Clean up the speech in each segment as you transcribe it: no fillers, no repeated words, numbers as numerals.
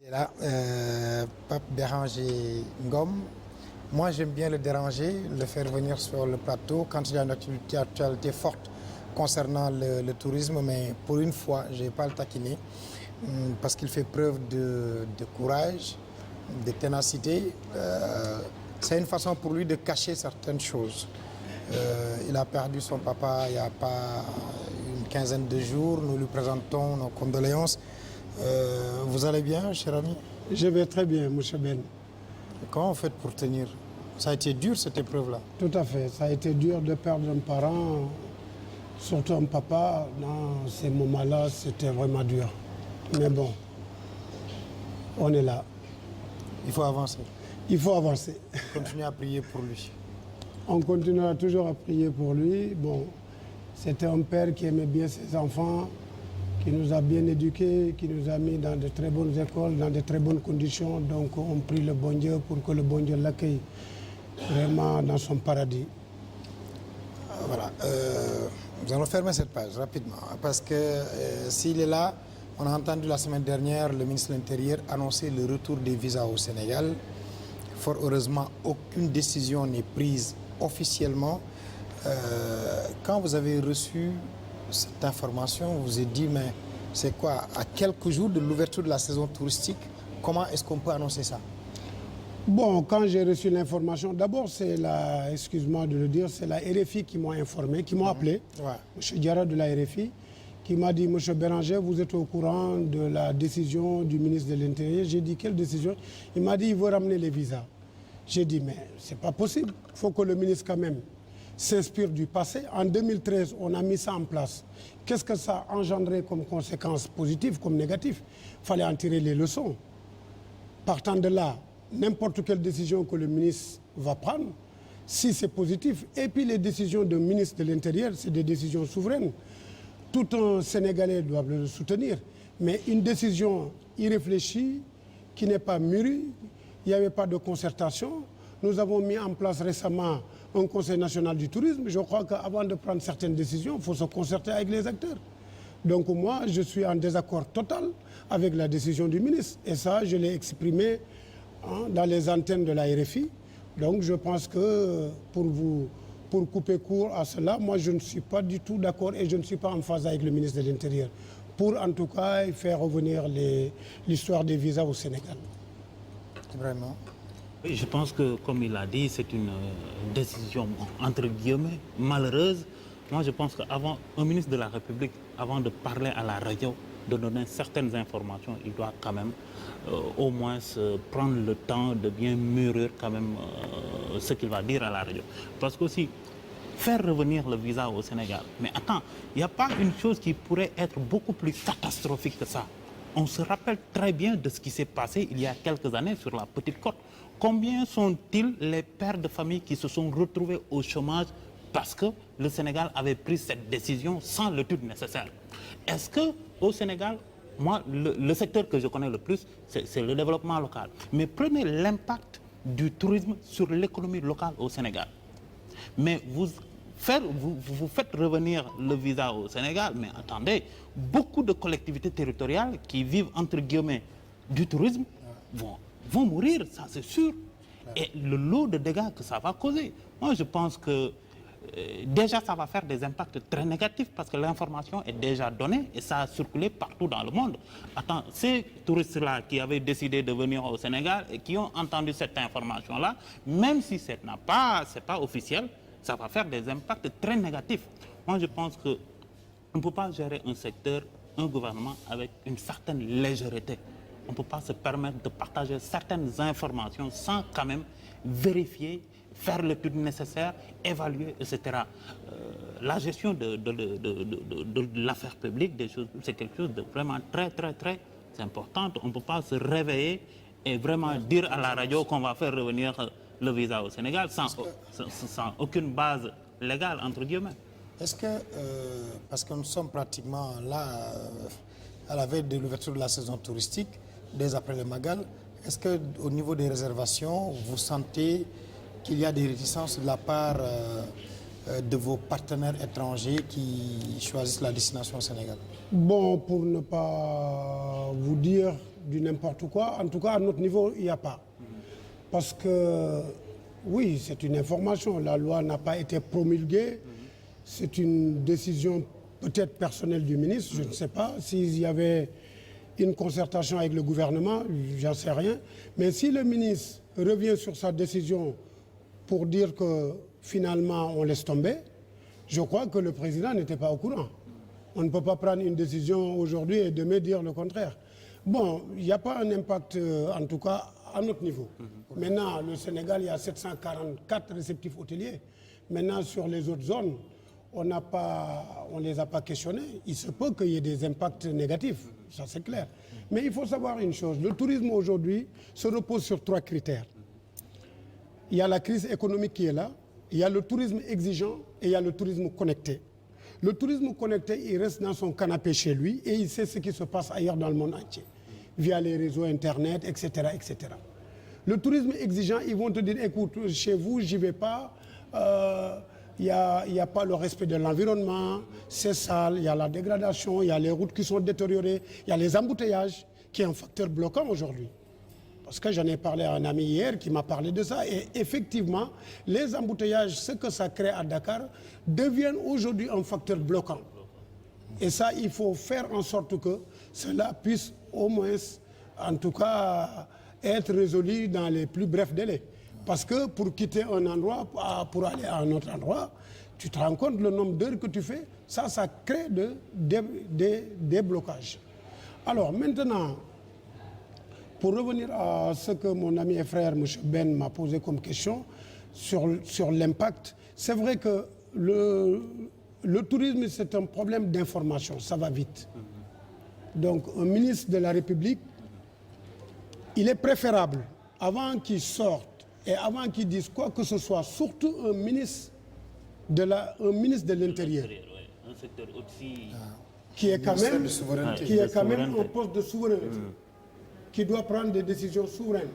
Et là, Pape Béranger Ngom, moi j'aime bien le déranger, le faire venir sur le plateau quand il y a une actualité forte concernant le tourisme, mais pour une fois, je ne vais pas le taquiner parce qu'il fait preuve de courage, de ténacité. C'est une façon pour lui de cacher certaines choses. Il a perdu son papa il n'y a pas une quinzaine de jours. Nous lui présentons nos condoléances. Vous allez bien, cher ami? Je vais très bien, M. Ben. Comment vous faites pour tenir? Ça a été dur, cette épreuve-là? Tout à fait. Ça a été dur de perdre un parent, surtout un papa. Dans ces moments-là, c'était vraiment dur. Mais bon, on est là. Il faut avancer. Il faut avancer. Continuez à prier pour lui. On continuera toujours à prier pour lui. Bon, c'était un père qui aimait bien ses enfants, qui nous a bien éduqués, qui nous a mis dans de très bonnes écoles, dans de très bonnes conditions. Donc on prie le bon Dieu pour que le bon Dieu l'accueille vraiment dans son paradis. Voilà. Nous allons fermer cette page rapidement parce que s'il est là, on a entendu la semaine dernière le ministre de l'Intérieur annoncer le retour des visas au Sénégal. Fort heureusement, aucune décision n'est prise officiellement. Quand vous avez reçu cette information, vous vous êtes dit, mais c'est quoi? À quelques jours de l'ouverture de la saison touristique, comment est-ce qu'on peut annoncer ça? Bon, quand j'ai reçu l'information, d'abord c'est la, excuse-moi de le dire, c'est la RFI qui m'a informé, qui m'a appelé, M. Diarra de la RFI, qui m'a dit, M. Béranger, vous êtes au courant de la décision du ministre de l'Intérieur. J'ai dit, quelle décision? Il m'a dit, il veut ramener les visas. J'ai dit, mais c'est pas possible. Il faut que le ministre quand même s'inspire du passé. En 2013, on a mis ça en place. Qu'est-ce que ça a engendré comme conséquences positives, comme négatives? Il fallait en tirer les leçons. Partant de là, n'importe quelle décision que le ministre va prendre, si c'est positif, et puis les décisions du ministre de l'Intérieur, c'est des décisions souveraines. Tout un Sénégalais doit le soutenir. Mais une décision irréfléchie, qui n'est pas mûrie, il n'y avait pas de concertation. Nous avons mis en place récemment un Conseil national du tourisme. Je crois qu'avant de prendre certaines décisions, il faut se concerter avec les acteurs. Donc moi, je suis en désaccord total avec la décision du ministre. Et ça, je l'ai exprimé dans les antennes de la RFI. Donc je pense que pour couper court à cela, moi je ne suis pas du tout d'accord et je ne suis pas en phase avec le ministre de l'Intérieur. Pour en tout cas faire revenir l'histoire des visas au Sénégal. Vraiment. Oui, je pense que, comme il a dit, c'est une décision, entre guillemets, malheureuse. Moi, je pense qu'avant, un ministre de la République, avant de parler à la radio, de donner certaines informations, il doit quand même au moins prendre le temps de bien mûrir quand même ce qu'il va dire à la radio. Parce qu'aussi, faire revenir le visa au Sénégal, mais attends, il n'y a pas une chose qui pourrait être beaucoup plus catastrophique que ça. On se rappelle très bien de ce qui s'est passé il y a quelques années sur la Petite Côte. Combien sont-ils les pères de famille qui se sont retrouvés au chômage parce que le Sénégal avait pris cette décision sans l'étude nécessaire? Est-ce qu'au Sénégal, moi, le secteur que je connais le plus, c'est le développement local. Mais prenez l'impact du tourisme sur l'économie locale au Sénégal. Mais vous faites revenir le visa au Sénégal, mais attendez, beaucoup de collectivités territoriales qui vivent entre guillemets du tourisme vont mourir, ça c'est sûr. Et le lot de dégâts que ça va causer. Moi je pense que déjà ça va faire des impacts très négatifs parce que l'information est déjà donnée et ça a circulé partout dans le monde. Attends, ces touristes-là qui avaient décidé de venir au Sénégal et qui ont entendu cette information-là, même si c'est pas officiel, ça va faire des impacts très négatifs. Moi, je pense qu'on ne peut pas gérer un secteur, un gouvernement avec une certaine légèreté. On ne peut pas se permettre de partager certaines informations sans quand même vérifier, faire l'étude nécessaire, évaluer, etc. La gestion de l'affaire publique, c'est quelque chose de vraiment très, très, très important. On ne peut pas se réveiller et vraiment dire à la radio qu'on va faire revenir le visa au Sénégal sans aucune base légale, entre guillemets. Est-ce que, parce que nous sommes pratiquement là, à la veille de l'ouverture de la saison touristique, dès après le Magal, est-ce qu'au niveau des réservations, vous sentez qu'il y a des réticences de la part de vos partenaires étrangers qui choisissent la destination au Sénégal? Bon, pour ne pas vous dire du n'importe quoi, en tout cas à notre niveau, il n'y a pas. Parce que, oui, c'est une information, la loi n'a pas été promulguée, c'est une décision peut-être personnelle du ministre, je ne sais pas. S'il y avait une concertation avec le gouvernement, j'en sais rien. Mais si le ministre revient sur sa décision pour dire que finalement on laisse tomber, je crois que le président n'était pas au courant. On ne peut pas prendre une décision aujourd'hui et demain dire le contraire. Bon, il n'y a pas un impact, en tout cas, à notre niveau. Maintenant, le Sénégal, il y a 744 réceptifs hôteliers. Maintenant, sur les autres zones, on ne les a pas questionnés. Il se peut qu'il y ait des impacts négatifs, ça c'est clair. Mais il faut savoir une chose, le tourisme aujourd'hui se repose sur 3 critères. Il y a la crise économique qui est là, il y a le tourisme exigeant et il y a le tourisme connecté. Le tourisme connecté, il reste dans son canapé chez lui et il sait ce qui se passe ailleurs dans le monde entier, via les réseaux Internet, etc., etc. Le tourisme exigeant, ils vont te dire, écoute, chez vous, j'y vais pas, il n'y a pas le respect de l'environnement, c'est sale, il y a la dégradation, il y a les routes qui sont détériorées, il y a les embouteillages, qui est un facteur bloquant aujourd'hui. Parce que j'en ai parlé à un ami hier qui m'a parlé de ça. Et effectivement, les embouteillages, ce que ça crée à Dakar, deviennent aujourd'hui un facteur bloquant. Et ça, il faut faire en sorte que cela puisse au moins, en tout cas, être résolu dans les plus brefs délais. Parce que pour quitter un endroit, pour aller à un autre endroit, tu te rends compte le nombre d'heures que tu fais, ça crée des blocages. Alors maintenant, pour revenir à ce que mon ami et frère, M. Ben, m'a posé comme question sur l'impact, c'est vrai que le tourisme, c'est un problème d'information, ça va vite. Donc un ministre de la République, il est préférable, avant qu'il sorte, et avant qu'ils disent quoi que ce soit, surtout un ministre de l'Intérieur, un secteur aussi qui est quand même un poste de souveraineté, qui doit prendre des décisions souveraines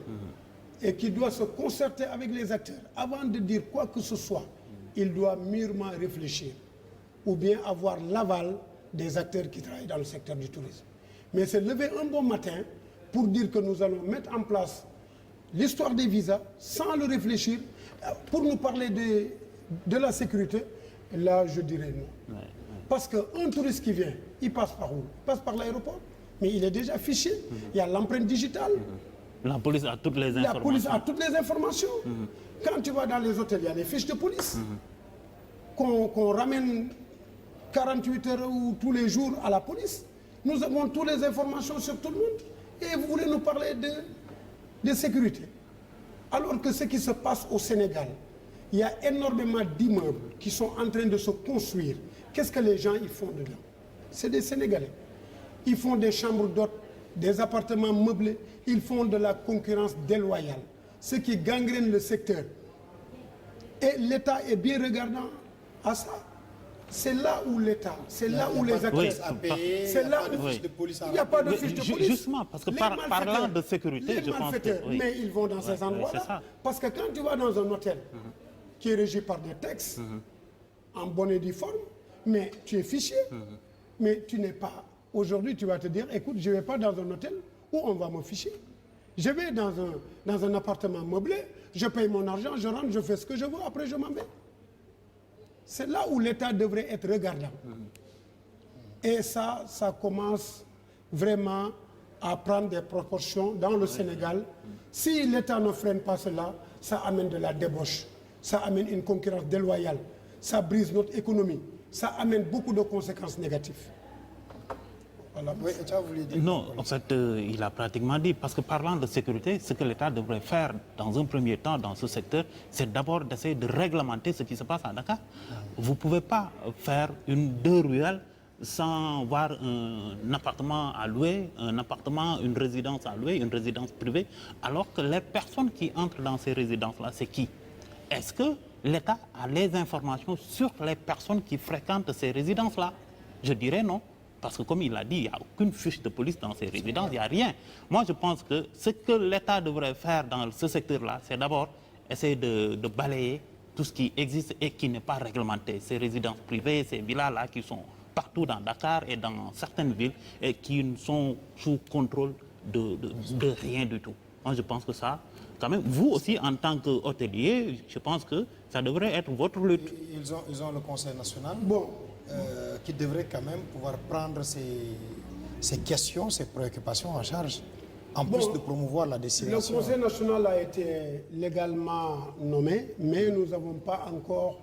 et qui doit se concerter avec les acteurs. Avant de dire quoi que ce soit, il doit mûrement réfléchir ou bien avoir l'aval des acteurs qui travaillent dans le secteur du tourisme. Mais c'est lever un bon matin pour dire que nous allons mettre en place l'histoire des visas, sans le réfléchir, pour nous parler de la sécurité, là, je dirais non. Parce qu'un touriste qui vient, il passe par où? Il passe par l'aéroport, mais il est déjà fiché. Il y a l'empreinte digitale. La police a toutes les informations. La police a toutes les informations. Quand tu vas dans les hôtels, il y a les fiches de police qu'on ramène 48 heures ou tous les jours à la police. Nous avons toutes les informations sur tout le monde. Et vous voulez nous parler de sécurité. Alors que ce qui se passe au Sénégal, il y a énormément d'immeubles qui sont en train de se construire. Qu'est-ce que les gens y font dedans? C'est des Sénégalais. Ils font des chambres d'hôtes, des appartements meublés. Ils font de la concurrence déloyale, ce qui gangrène le secteur. Et l'État est bien regardant à ça. C'est là où l'État, c'est là où les acteurs... C'est là où il n'y a pas de fiche de police. Justement, parce que parlant de sécurité, je pense que... Mais ils vont dans ces endroits-là. Parce que quand tu vas dans un hôtel qui est régi par des textes, en bonne et due forme, mais tu es fiché, mais tu n'es pas... Aujourd'hui, tu vas te dire, écoute, je ne vais pas dans un hôtel où on va me ficher. Je vais dans un appartement meublé, je paye mon argent, je rentre, je fais ce que je veux, après je m'en vais. C'est là où l'État devrait être regardant. Et ça commence vraiment à prendre des proportions dans le Sénégal. Si l'État ne freine pas cela, ça amène de la débauche, ça amène une concurrence déloyale, ça brise notre économie, ça amène beaucoup de conséquences négatives. Voilà. Oui, tu as voulu dire. Non, en fait, il a pratiquement dit, parce que parlant de sécurité, ce que l'État devrait faire dans un premier temps dans ce secteur, c'est d'abord d'essayer de réglementer ce qui se passe à Dakar. Vous ne pouvez pas faire deux ruelles sans voir un appartement à louer, une résidence à louer, une résidence privée, alors que les personnes qui entrent dans ces résidences-là, c'est qui? Est-ce que l'État a les informations sur les personnes qui fréquentent ces résidences-là? Je dirais non. Parce que comme il l'a dit, il n'y a aucune fiche de police dans ces résidences, il n'y a rien. Moi, je pense que ce que l'État devrait faire dans ce secteur-là, c'est d'abord essayer de balayer tout ce qui existe et qui n'est pas réglementé. Ces résidences privées, ces villas-là qui sont partout dans Dakar et dans certaines villes et qui sont sous contrôle de rien du tout. Moi, je pense que ça, quand même, vous aussi, en tant qu'hôtelier, je pense que ça devrait être votre lutte. Ils ont le Conseil national Bon. Qui devrait quand même pouvoir prendre ces questions, ces préoccupations en charge, en plus de promouvoir la destination. Le Conseil national a été légalement nommé, mais nous n'avons pas encore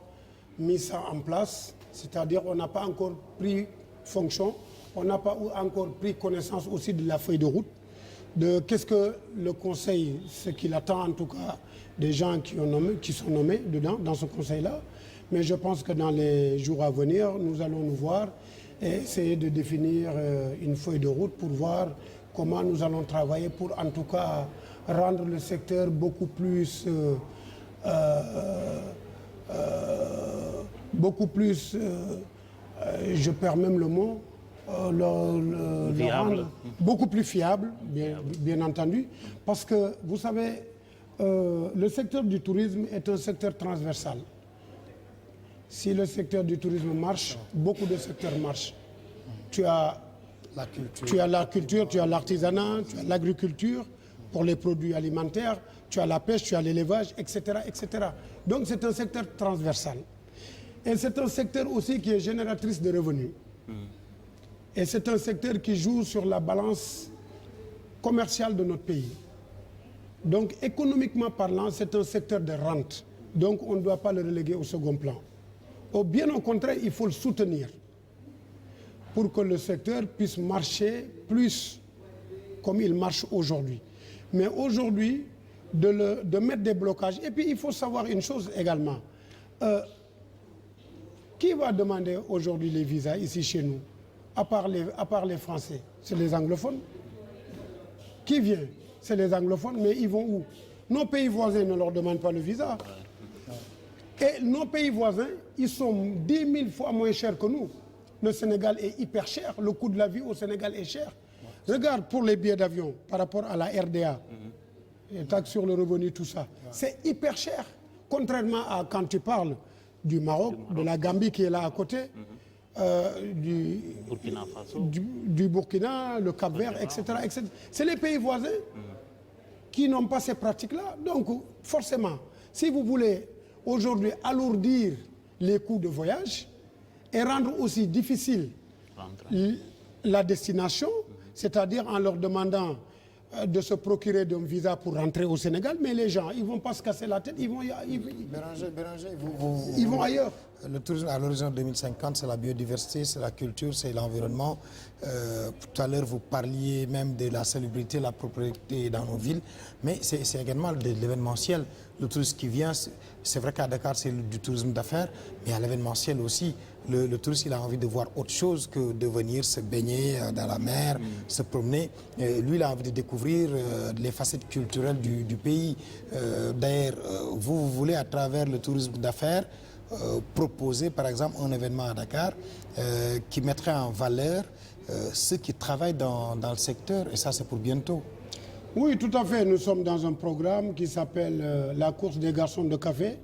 mis ça en place. C'est-à-dire qu'on n'a pas encore pris fonction, on n'a pas encore pris connaissance aussi de la feuille de route, de qu'est-ce que le Conseil, ce qu'il attend en tout cas des gens qui sont nommés dedans, dans ce Conseil-là. Mais je pense que dans les jours à venir, nous allons nous voir et essayer de définir une feuille de route pour voir comment nous allons travailler pour en tout cas rendre le secteur beaucoup plus je perds même le mot, le rendre beaucoup plus fiable, bien entendu, parce que vous savez, le secteur du tourisme est un secteur transversal. Si le secteur du tourisme marche, beaucoup de secteurs marchent. Tu as la culture, tu as l'artisanat, tu as l'agriculture pour les produits alimentaires, tu as la pêche, tu as l'élevage, etc., etc. Donc c'est un secteur transversal. Et c'est un secteur aussi qui est génératrice de revenus. Et c'est un secteur qui joue sur la balance commerciale de notre pays. Donc économiquement parlant, c'est un secteur de rente. Donc on ne doit pas le reléguer au second plan. Bien au contraire, il faut le soutenir pour que le secteur puisse marcher plus comme il marche aujourd'hui. Mais aujourd'hui, de mettre des blocages. Et puis il faut savoir une chose également. Qui va demander aujourd'hui les visas ici chez nous, à part les Français? C'est les anglophones. Qui vient? C'est les anglophones, mais ils vont où? Nos pays voisins ne leur demandent pas le visa. Et nos pays voisins, ils sont 10 000 fois moins chers que nous. Le Sénégal est hyper cher. Le coût de la vie au Sénégal est cher. Regarde pour les billets d'avion par rapport à la RDA, les taxes sur le revenu, tout ça. C'est hyper cher. Contrairement à quand tu parles du Maroc, de la Gambie qui est là à côté, du Burkina Faso, du Burkina, le Cap-Vert, etc., etc. C'est les pays voisins qui n'ont pas ces pratiques-là. Donc, forcément, si vous voulez aujourd'hui alourdir les coûts de voyage et rendre aussi difficile la destination, c'est-à-dire en leur demandant de se procurer d'un visa pour rentrer au Sénégal, mais les gens, ils ne vont pas se casser la tête, ils vont ailleurs. Le tourisme à l'horizon 2050, c'est la biodiversité, c'est la culture, c'est l'environnement. Tout à l'heure, vous parliez même de la salubrité, la propriété dans nos villes, mais c'est également de l'événementiel. Le tourisme qui vient, c'est vrai qu'à Dakar, c'est du tourisme d'affaires, mais à l'événementiel aussi. Le touriste, il a envie de voir autre chose que de venir se baigner dans la mer, se promener. Lui, il a envie de découvrir les facettes culturelles du pays. D'ailleurs, vous voulez, à travers le tourisme d'affaires, proposer, par exemple, un événement à Dakar qui mettrait en valeur ceux qui travaillent dans le secteur, et ça, c'est pour bientôt. Oui, tout à fait. Nous sommes dans un programme qui s'appelle la course des garçons de café,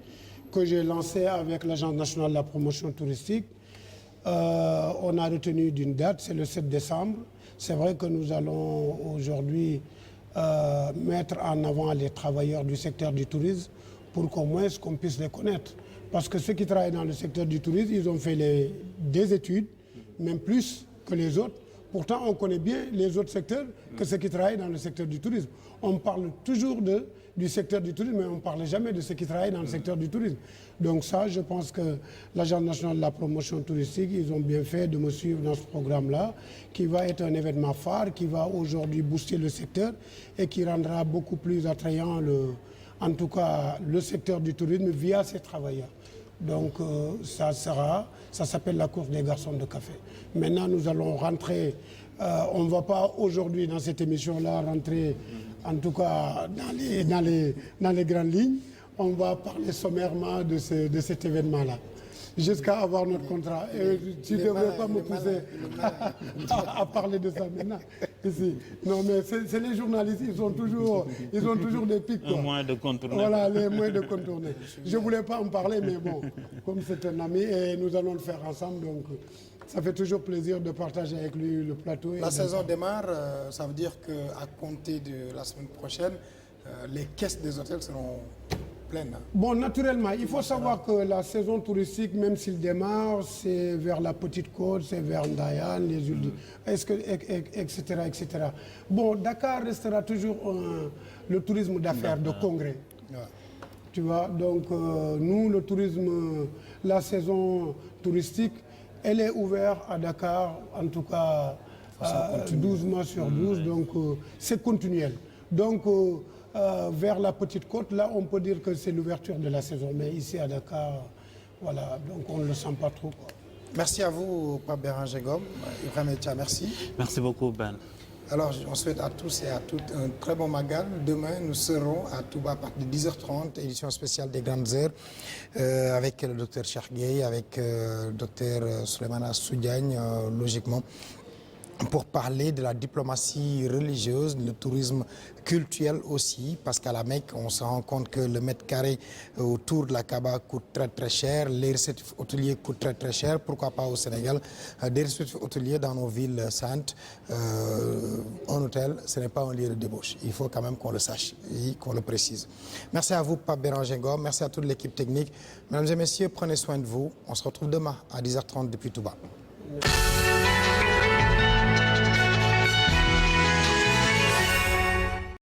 que j'ai lancé avec l'Agence nationale de la promotion touristique. On a retenu d'une date, c'est le 7 décembre. C'est vrai que nous allons aujourd'hui mettre en avant les travailleurs du secteur du tourisme pour qu'au moins qu'on puisse les connaître. Parce que ceux qui travaillent dans le secteur du tourisme, ils ont fait des études, même plus que les autres. Pourtant, on connaît bien les autres secteurs que ceux qui travaillent dans le secteur du tourisme. On parle toujours du secteur du tourisme, mais on ne parle jamais de ceux qui travaillent dans le secteur du tourisme. Donc ça, je pense que l'Agence nationale de la promotion touristique, ils ont bien fait de me suivre dans ce programme-là, qui va être un événement phare, qui va aujourd'hui booster le secteur et qui rendra beaucoup plus attrayant, en tout cas, le secteur du tourisme via ses travailleurs. Donc ça s'appelle la course des garçons de café. Maintenant, nous allons rentrer, on ne va pas aujourd'hui dans cette émission-là rentrer, en tout cas dans les grandes lignes. On va parler sommairement de cet événement-là. jusqu'à avoir notre contrat. Et tu ne devrais pas me pousser à parler de ça maintenant. Ici. Non, mais c'est les journalistes, ils ont toujours des pics. Quoi. Un moyen de contourner. Voilà, les moyens de contourner. Je ne voulais pas en parler, mais bon, comme c'est un ami, et nous allons le faire ensemble, donc ça fait toujours plaisir de partager avec lui le plateau. La saison démarre, ça veut dire qu'à compter de la semaine prochaine, les caisses des hôtels seront pleines. Hein. Bon, naturellement, il faut savoir que la saison touristique, même s'il démarre, c'est vers la Petite Côte, c'est vers Ndayan, les îles, etc., etc. Bon, Dakar restera toujours le tourisme d'affaires, de congrès. Ouais. Tu vois, donc nous, le tourisme, la saison touristique, elle est ouverte à Dakar, en tout cas 12 mois sur 12, donc c'est continuel. Donc vers la Petite Côte, là on peut dire que c'est l'ouverture de la saison, mais ici à Dakar, voilà, donc on ne le sent pas trop. Quoi. Merci à vous, Pape Béranger Ngom. Ibrahima Etia, merci. Merci beaucoup, Ben. Alors, on souhaite à tous et à toutes un très bon Magal. Demain, nous serons à Touba à partir de 10h30, édition spéciale des Grandes Heures, avec le docteur Cheikh Gueye, avec le docteur Souleymane Soudiagne, logiquement, pour parler de la diplomatie religieuse, le tourisme culturel aussi, parce qu'à la Mecque, on se rend compte que le mètre carré autour de la Kaaba coûte très très cher, les réceptifs hôteliers coûtent très très cher, pourquoi pas au Sénégal, des réceptifs hôteliers dans nos villes saintes, un hôtel, ce n'est pas un lieu de débauche, il faut quand même qu'on le sache et qu'on le précise. Merci à vous, Pape Béranger Ngom, merci à toute l'équipe technique. Mesdames et messieurs, prenez soin de vous, on se retrouve demain à 10h30 depuis Touba.